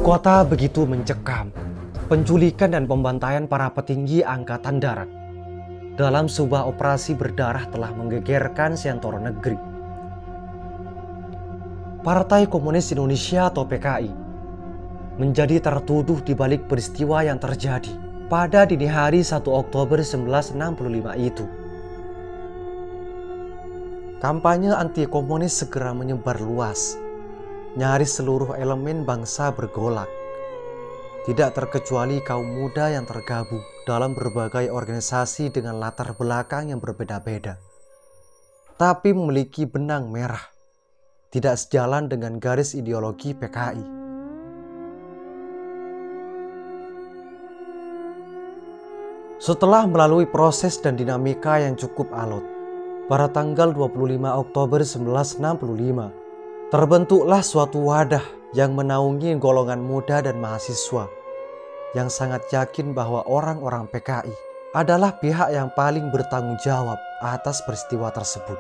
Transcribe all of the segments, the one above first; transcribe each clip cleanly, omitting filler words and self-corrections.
kota begitu mencekam. Penculikan dan pembantaian para petinggi Angkatan Darat dalam sebuah operasi berdarah telah menggegerkan seantero negeri. Partai Komunis Indonesia atau PKI menjadi tertuduh di balik peristiwa yang terjadi pada dini hari 1 Oktober 1965 itu. Kampanye anti-komunis segera menyebar luas. Nyaris seluruh elemen bangsa bergolak. Tidak terkecuali kaum muda yang tergabung dalam berbagai organisasi dengan latar belakang yang berbeda-beda, tapi memiliki benang merah, tidak sejalan dengan garis ideologi PKI. Setelah melalui proses dan dinamika yang cukup alot, pada tanggal 25 Oktober 1965, terbentuklah suatu wadah yang menaungi golongan muda dan mahasiswa yang sangat yakin bahwa orang-orang PKI adalah pihak yang paling bertanggung jawab atas peristiwa tersebut.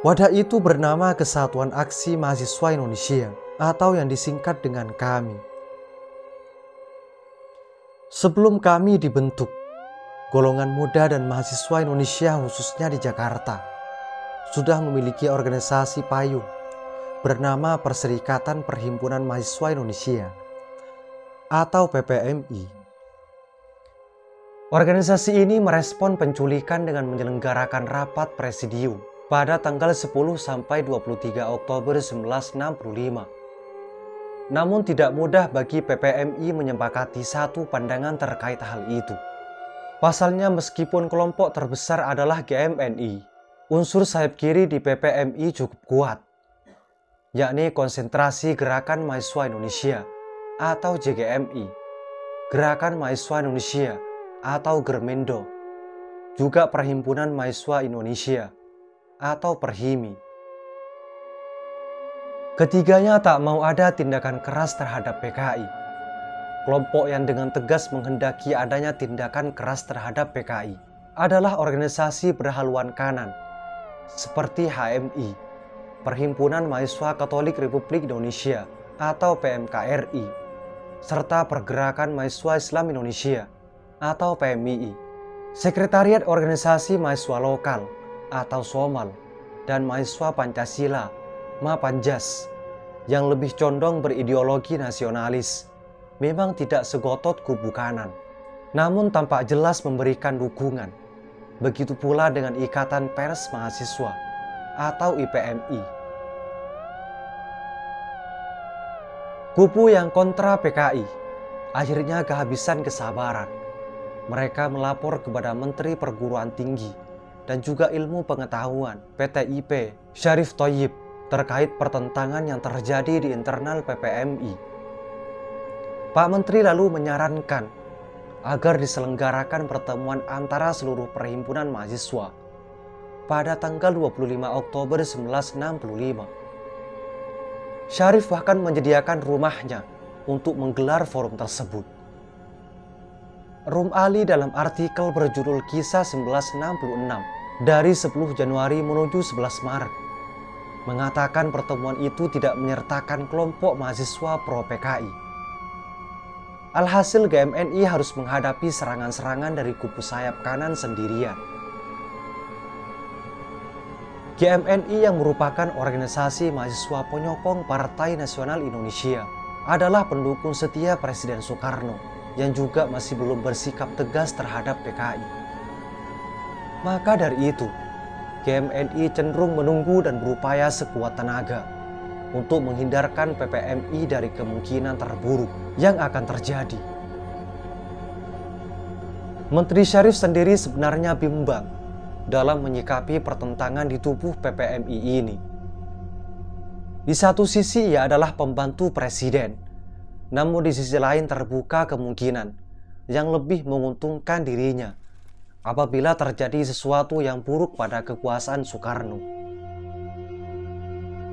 Wadah itu bernama Kesatuan Aksi Mahasiswa Indonesia atau yang disingkat dengan KAMI. Sebelum KAMI dibentuk, golongan muda dan mahasiswa Indonesia khususnya di Jakarta sudah memiliki organisasi payung bernama Perserikatan Perhimpunan Mahasiswa Indonesia atau PPMI. Organisasi ini merespon penculikan dengan menyelenggarakan rapat presidium pada tanggal 10 sampai 23 Oktober 1965. Namun tidak mudah bagi PPMI menyepakati satu pandangan terkait hal itu. Pasalnya meskipun kelompok terbesar adalah GMNI, unsur sayap kiri di PPMI cukup kuat, yakni Konsentrasi Gerakan Mahasiswa Indonesia atau JGMI, Gerakan Mahasiswa Indonesia atau Germendo, juga Perhimpunan Mahasiswa Indonesia atau Perhimi. Ketiganya tak mau ada tindakan keras terhadap PKI. Kelompok yang dengan tegas menghendaki adanya tindakan keras terhadap PKI adalah organisasi berhaluan kanan seperti HMI, Perhimpunan Mahasiswa Katolik Republik Indonesia atau PMKRI, serta Pergerakan Mahasiswa Islam Indonesia atau PMII, Sekretariat Organisasi Mahasiswa Lokal atau SOMAL, dan Mahasiswa Pancasila Mapanjas yang lebih condong berideologi nasionalis memang tidak segotot kubu kanan, namun tampak jelas memberikan dukungan. Begitu pula dengan Ikatan Pers Mahasiswa atau IPMI. Kubu yang kontra PKI akhirnya kehabisan kesabaran. Mereka melapor kepada Menteri Perguruan Tinggi dan juga Ilmu Pengetahuan PTIP Syarif Thoyyib terkait pertentangan yang terjadi di internal PPMI. Pak Menteri lalu menyarankan agar diselenggarakan pertemuan antara seluruh perhimpunan mahasiswa pada tanggal 25 Oktober 1965. Syarif bahkan menyediakan rumahnya untuk menggelar forum tersebut. Rum Ali dalam artikel berjudul Kisah 1966 dari 10 Januari menuju 11 Maret mengatakan pertemuan itu tidak menyertakan kelompok mahasiswa pro-PKI. Alhasil GMNI harus menghadapi serangan-serangan dari kubu sayap kanan sendirian. GMNI yang merupakan organisasi mahasiswa penyokong Partai Nasional Indonesia adalah pendukung setia Presiden Soekarno yang juga masih belum bersikap tegas terhadap PKI. Maka dari itu, GMNI cenderung menunggu dan berupaya sekuat tenaga untuk menghindarkan PPMI dari kemungkinan terburuk yang akan terjadi. Menteri Syarif sendiri sebenarnya bimbang dalam menyikapi pertentangan di tubuh PPMI ini. Di satu sisi ia adalah pembantu presiden, namun di sisi lain terbuka kemungkinan yang lebih menguntungkan dirinya apabila terjadi sesuatu yang buruk pada kekuasaan Soekarno.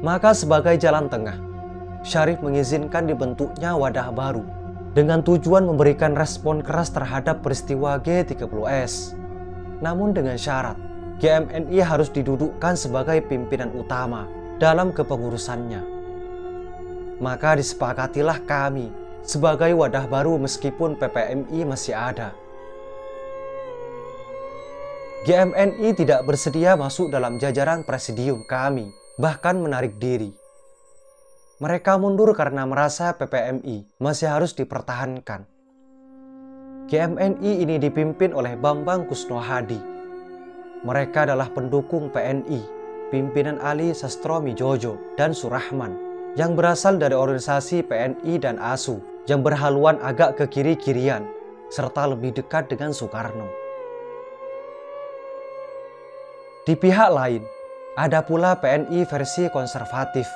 Maka sebagai jalan tengah, Syarif mengizinkan dibentuknya wadah baru dengan tujuan memberikan respon keras terhadap peristiwa G30S. Namun dengan syarat, GMNI harus didudukkan sebagai pimpinan utama dalam kepengurusannya. Maka disepakatilah kami sebagai wadah baru meskipun PPMI masih ada. GMNI tidak bersedia masuk dalam jajaran presidium kami, bahkan menarik diri. Mereka mundur karena merasa PPMI masih harus dipertahankan. GMNI ini dipimpin oleh Bambang Kusnohadi. Mereka adalah pendukung PNI, pimpinan Ali Sastromijojo dan Surahman, yang berasal dari organisasi PNI dan ASU, yang berhaluan agak ke kiri-kirian, serta lebih dekat dengan Soekarno. Di pihak lain, ada pula PNI versi konservatif,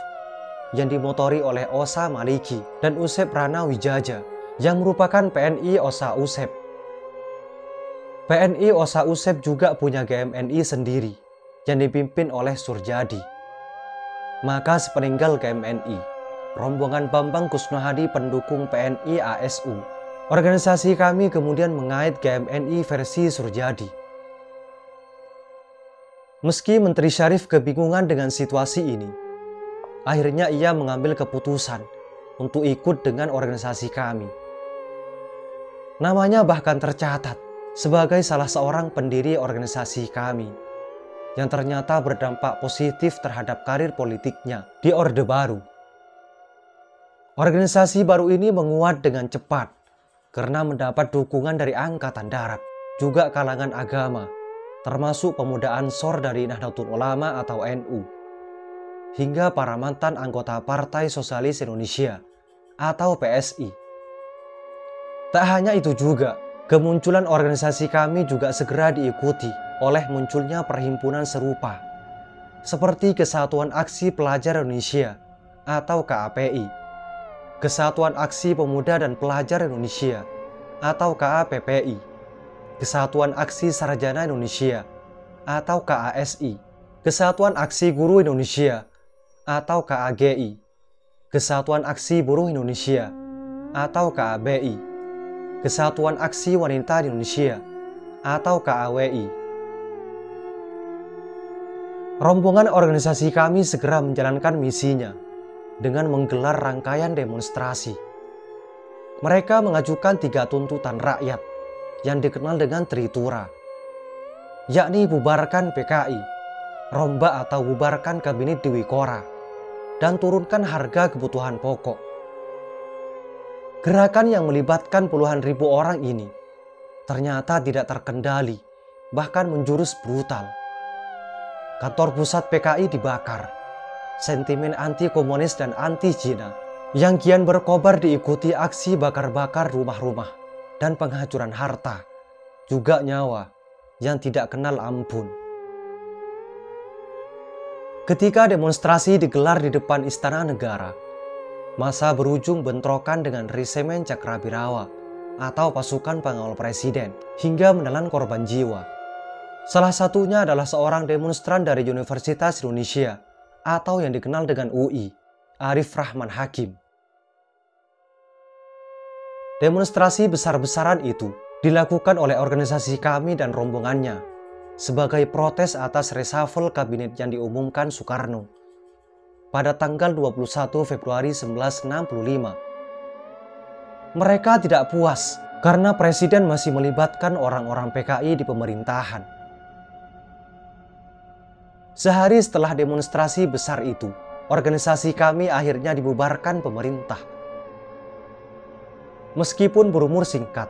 yang dimotori oleh Osa Maliki dan Usep Rana Wijaja, yang merupakan PNI Osa Usep. PNI Osa Usep juga punya GMNI sendiri, yang dipimpin oleh Surjadi. Maka sepeninggal GMNI, rombongan Bambang Kusnohadi pendukung PNI ASU, organisasi kami kemudian mengait GMNI versi Surjadi. Meski Menteri Syarif kebingungan dengan situasi ini, akhirnya ia mengambil keputusan untuk ikut dengan organisasi kami. Namanya bahkan tercatat sebagai salah seorang pendiri organisasi kami, yang ternyata berdampak positif terhadap karir politiknya di Orde Baru. Organisasi baru ini menguat dengan cepat karena mendapat dukungan dari Angkatan Darat, juga kalangan agama, termasuk pemuda Ansor dari Nahdlatul Ulama atau NU, hingga para mantan anggota Partai Sosialis Indonesia atau PSI. Tak hanya itu juga, kemunculan organisasi kami juga segera diikuti oleh munculnya perhimpunan serupa, seperti Kesatuan Aksi Pelajar Indonesia atau KAPI, Kesatuan Aksi Pemuda dan Pelajar Indonesia atau KAPPI, Kesatuan Aksi Sarjana Indonesia atau KASI, Kesatuan Aksi Guru Indonesia atau KAGI, Kesatuan Aksi Buruh Indonesia atau KABI, Kesatuan Aksi Wanita di Indonesia atau KAWI. Rombongan organisasi kami segera menjalankan misinya dengan menggelar rangkaian demonstrasi. Mereka mengajukan 3 tuntutan rakyat yang dikenal dengan Tritura, yakni bubarkan PKI, rombak atau bubarkan Kabinet Dwikora, dan turunkan harga kebutuhan pokok. Gerakan yang melibatkan puluhan ribu orang ini ternyata tidak terkendali, bahkan menjurus brutal. Kantor pusat PKI dibakar. Sentimen anti-komunis dan anti-Cina yang kian berkobar diikuti aksi bakar-bakar rumah-rumah dan penghancuran harta, juga nyawa yang tidak kenal ampun. Ketika demonstrasi digelar di depan Istana Negara, masa berujung bentrokan dengan Resimen Cakrabirawa atau pasukan pengawal presiden hingga menelan korban jiwa. Salah satunya adalah seorang demonstran dari Universitas Indonesia atau yang dikenal dengan UI, Arif Rahman Hakim. Demonstrasi besar-besaran itu dilakukan oleh organisasi kami dan rombongannya sebagai protes atas reshuffle kabinet yang diumumkan Soekarno pada tanggal 21 Februari 1965. Mereka tidak puas karena presiden masih melibatkan orang-orang PKI di pemerintahan. Sehari setelah demonstrasi besar itu, organisasi kami akhirnya dibubarkan pemerintah. Meskipun berumur singkat,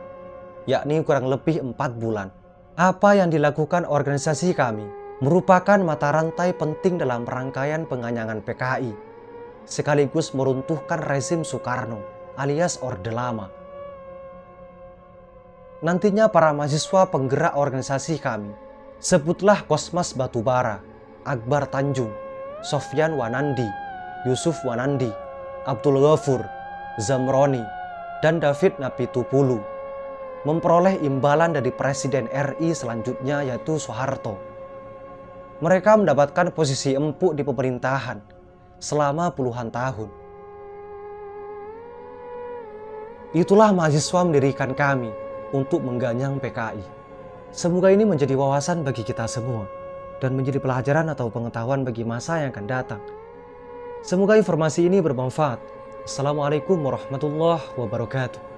yakni kurang lebih 4 bulan, apa yang dilakukan organisasi kami merupakan mata rantai penting dalam rangkaian penganyangan PKI, sekaligus meruntuhkan rezim Soekarno alias Orde Lama. Nantinya para mahasiswa penggerak organisasi kami, sebutlah Kosmas Batubara, Akbar Tanjung, Sofyan Wanandi, Yusuf Wanandi, Abdul Ghafur, Zamroni, dan David Napitupulu, memperoleh imbalan dari Presiden RI selanjutnya yaitu Soeharto. Mereka mendapatkan posisi empuk di pemerintahan selama puluhan tahun. Itulah mahasiswa mendirikan kami untuk mengganyang PKI. Semoga ini menjadi wawasan bagi kita semua dan menjadi pelajaran atau pengetahuan bagi masa yang akan datang. Semoga informasi ini bermanfaat Assalamualaikum warahmatullahi wabarakatuh.